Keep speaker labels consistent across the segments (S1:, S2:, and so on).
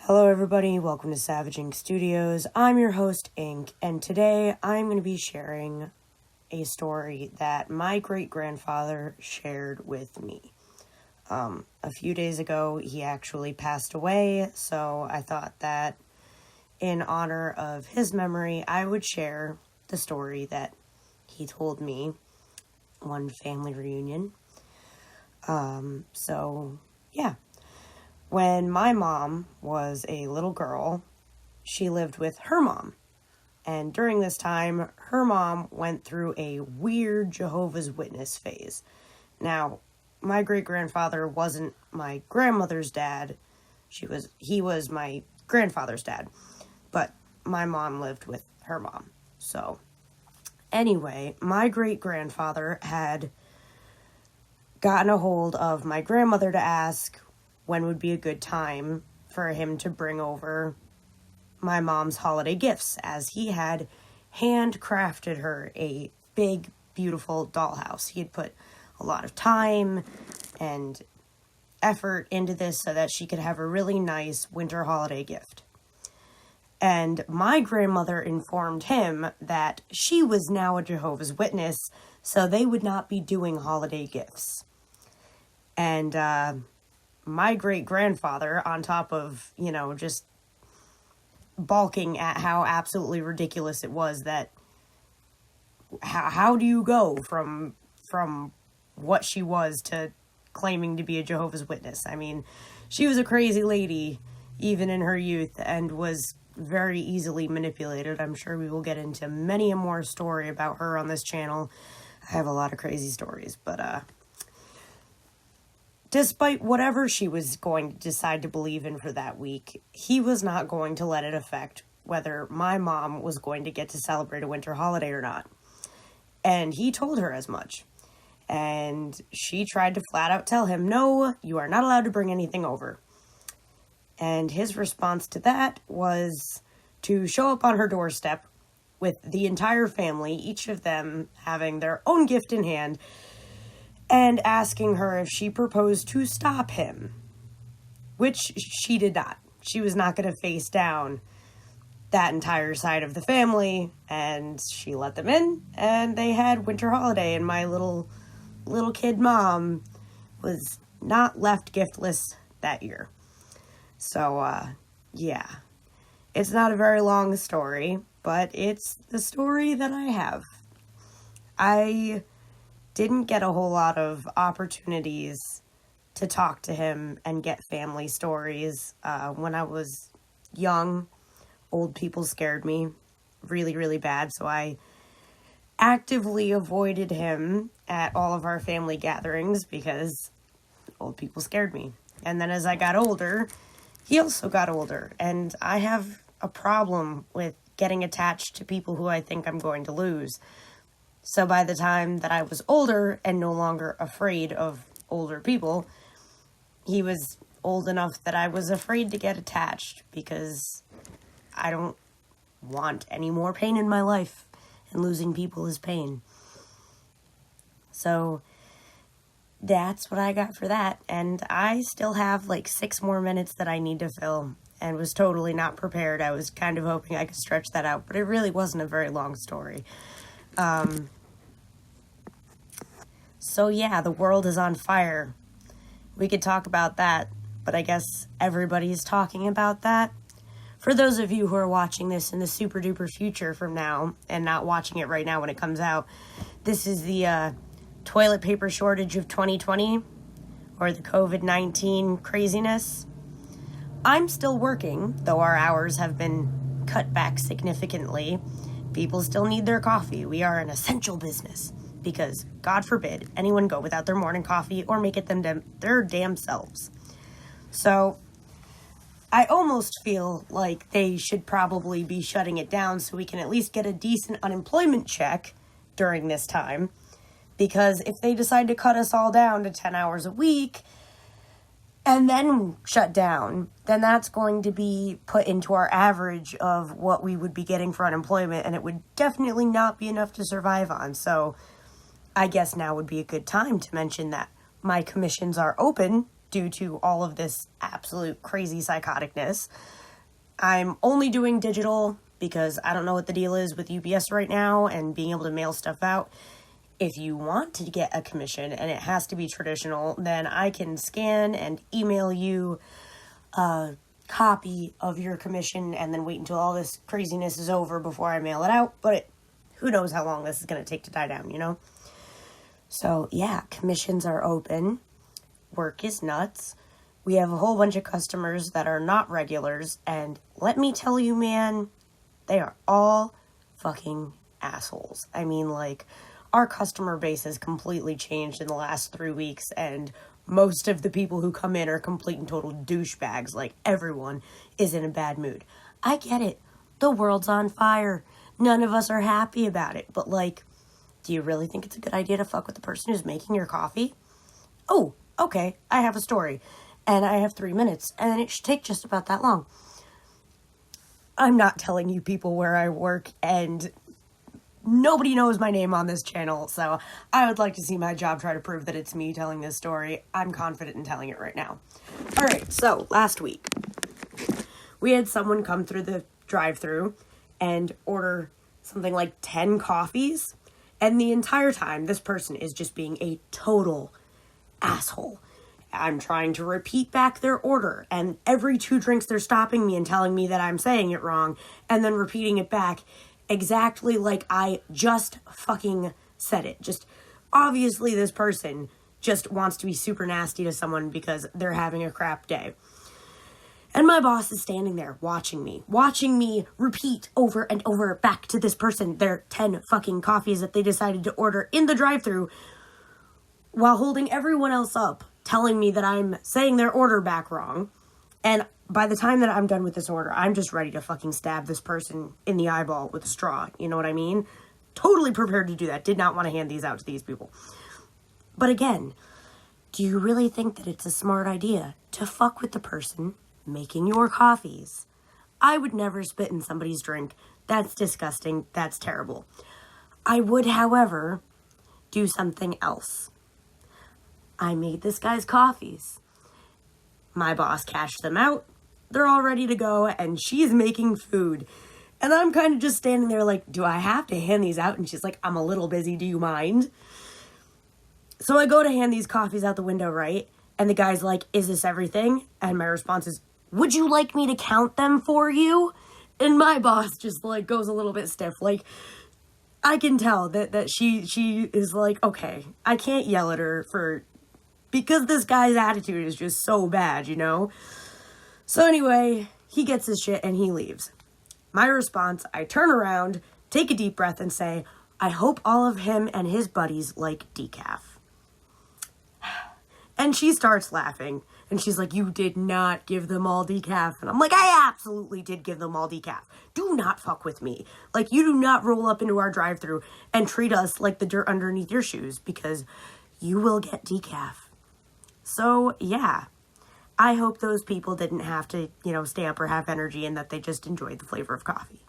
S1: Hello everybody, welcome to Savage Ink Studios. I'm your host Ink, and today I'm going to be sharing a story that my great-grandfather shared with me. A few days ago he actually passed away, so I thought that in honor of his memory I would share the story that he told me one family reunion. When my mom was a little girl, she lived with her mom. And during this time, her mom went through a weird Jehovah's Witness phase. Now, my great-grandfather wasn't my grandmother's dad. He was my grandfather's dad. But my mom lived with her mom. So, anyway, my great-grandfather had gotten a hold of my grandmother to ask when would be a good time for him to bring over my mom's holiday gifts, as he had handcrafted her a big, beautiful dollhouse. He had put a lot of time and effort into this so that she could have a really nice winter holiday gift. And my grandmother informed him that she was now a Jehovah's Witness, so they would not be doing holiday gifts. And, my great-grandfather, on top of, just balking at how absolutely ridiculous it was that, how do you go from what she was to claiming to be a Jehovah's Witness? I mean, she was a crazy lady, even in her youth, and was very easily manipulated. I'm sure we will get into many a more story about her on this channel. I have a lot of crazy stories, but, despite whatever she was going to decide to believe in for that week, he was not going to let it affect whether my mom was going to get to celebrate a winter holiday or not. And he told her as much. And she tried to flat out tell him, no, you are not allowed to bring anything over. And his response to that was to show up on her doorstep with the entire family, each of them having their own gift in hand, and asking her if she proposed to stop him, which she did not. She was not going to face down that entire side of the family, and she let them in, and they had winter holiday, and my little kid mom was not left giftless that year. So, yeah. It's not a very long story, but it's the story that I have. I didn't get a whole lot of opportunities to talk to him and get family stories. When I was young, old people scared me really, really bad, so I actively avoided him at all of our family gatherings because old people scared me. And then as I got older, he also got older, and I have a problem with getting attached to people who I think I'm going to lose. So by the time that I was older and no longer afraid of older people, he was old enough that I was afraid to get attached because I don't want any more pain in my life, and losing people is pain. So that's what I got for that, and I still have like 6 more minutes that I need to fill, and was totally not prepared. I was kind of hoping I could stretch that out, but it really wasn't a very long story. So yeah, the world is on fire. We could talk about that, but I guess everybody's talking about that. For those of you who are watching this in the super duper future from now, and not watching it right now when it comes out, this is the toilet paper shortage of 2020, or the COVID-19 craziness. I'm still working, though our hours have been cut back significantly. People still need their coffee. We are an essential business. Because, God forbid, anyone go without their morning coffee or make it their damn selves. So, I almost feel like they should probably be shutting it down so we can at least get a decent unemployment check during this time. Because if they decide to cut us all down to 10 hours a week and then shut down, then that's going to be put into our average of what we would be getting for unemployment, and it would definitely not be enough to survive on. So I guess now would be a good time to mention that my commissions are open due to all of this absolute crazy psychoticness. I'm only doing digital because I don't know what the deal is with UPS right now and being able to mail stuff out. If you want to get a commission and it has to be traditional, then I can scan and email you a copy of your commission and then wait until all this craziness is over before I mail it out. But who knows how long this is going to take to die down, you know? So yeah, commissions are open. Work is nuts. We have a whole bunch of customers that are not regulars, and let me tell you, man, they are all fucking assholes. I mean, like, our customer base has completely changed in the last 3 weeks, and most of the people who come in are complete and total douchebags. Like, everyone is in a bad mood. I get it. The world's on fire. None of us are happy about it. But, like, do you really think it's a good idea to fuck with the person who's making your coffee? Oh, okay, I have a story. And I have 3 minutes, and it should take just about that long. I'm not telling you people where I work, and nobody knows my name on this channel, so I would like to see my job try to prove that it's me telling this story. I'm confident in telling it right now. Alright, so last week, we had someone come through the drive-thru and order something like 10 coffees, and the entire time, this person is just being a total asshole. I'm trying to repeat back their order, and every 2 drinks they're stopping me and telling me that I'm saying it wrong, and then repeating it back exactly like I just fucking said it. Just, obviously this person just wants to be super nasty to someone because they're having a crap day. And my boss is standing there watching me repeat over and over back to this person their 10 fucking coffees that they decided to order in the drive-thru while holding everyone else up, telling me that I'm saying their order back wrong. And by the time that I'm done with this order, I'm just ready to fucking stab this person in the eyeball with a straw. You know what I mean? Totally prepared to do that. Did not want to hand these out to these people. But again, do you really think that it's a smart idea to fuck with the person making your coffees? I would never spit in somebody's drink. That's disgusting. That's terrible. I would, however, do something else. I made this guy's coffees. My boss cashed them out. They're all ready to go, and she's making food. And I'm kind of just standing there like, do I have to hand these out? And she's like, I'm a little busy. Do you mind? So I go to hand these coffees out the window, right? And the guy's like, is this everything? And my response is, would you like me to count them for you? And my boss just like goes a little bit stiff. Like, I can tell that she is like, okay, I can't yell at her because this guy's attitude is just so bad, you know? So anyway, he gets his shit and he leaves. My response, I turn around, take a deep breath, and say, I hope all of him and his buddies like decaf. And she starts laughing. And she's like, you did not give them all decaf. And I'm like, I absolutely did give them all decaf. Do not fuck with me. Like, you do not roll up into our drive-thru and treat us like the dirt underneath your shoes, because you will get decaf. So, yeah, I hope those people didn't have to, stay up or have energy, and that they just enjoyed the flavor of coffee.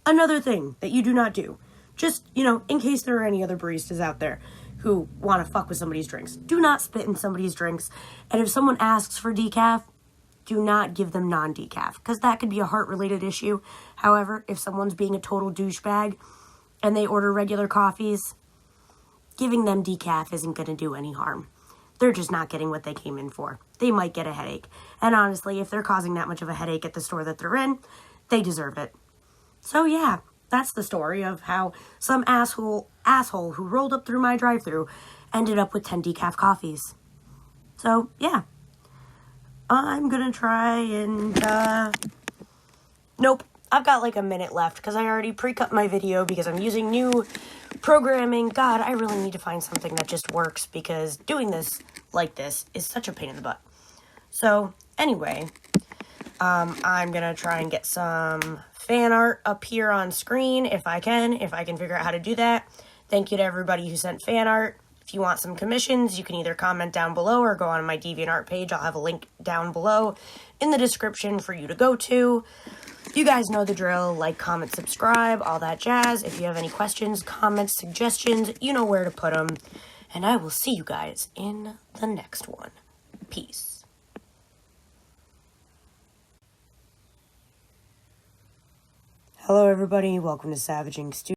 S1: Another thing that you do not do, just, in case there are any other baristas out there who want to fuck with somebody's drinks, do not spit in somebody's drinks. And if someone asks for decaf, do not give them non-decaf, because that could be a heart-related issue. However, if someone's being a total douchebag and they order regular coffees, giving them decaf isn't going to do any harm. They're just not getting what they came in for. They might get a headache. And honestly, if they're causing that much of a headache at the store that they're in, they deserve it. So yeah, that's the story of how some asshole who rolled up through my drive-thru ended up with 10 decaf coffees. So yeah, I'm gonna try and, nope. I've got like a minute left because I already pre-cut my video because I'm using new programming. God, I really need to find something that just works, because doing this like this is such a pain in the butt. So, anyway, I'm gonna try and get some fan art up here on screen if I can figure out how to do that. Thank you to everybody who sent fan art. If you want some commissions, you can either comment down below or go on my DeviantArt page. I'll have a link down below in the description for you to go to. You guys know the drill. Like, comment, subscribe, all that jazz. If you have any questions, comments, suggestions, you know where to put them. And I will see you guys in the next one. Peace. Hello, everybody. Welcome to Savaging Studios.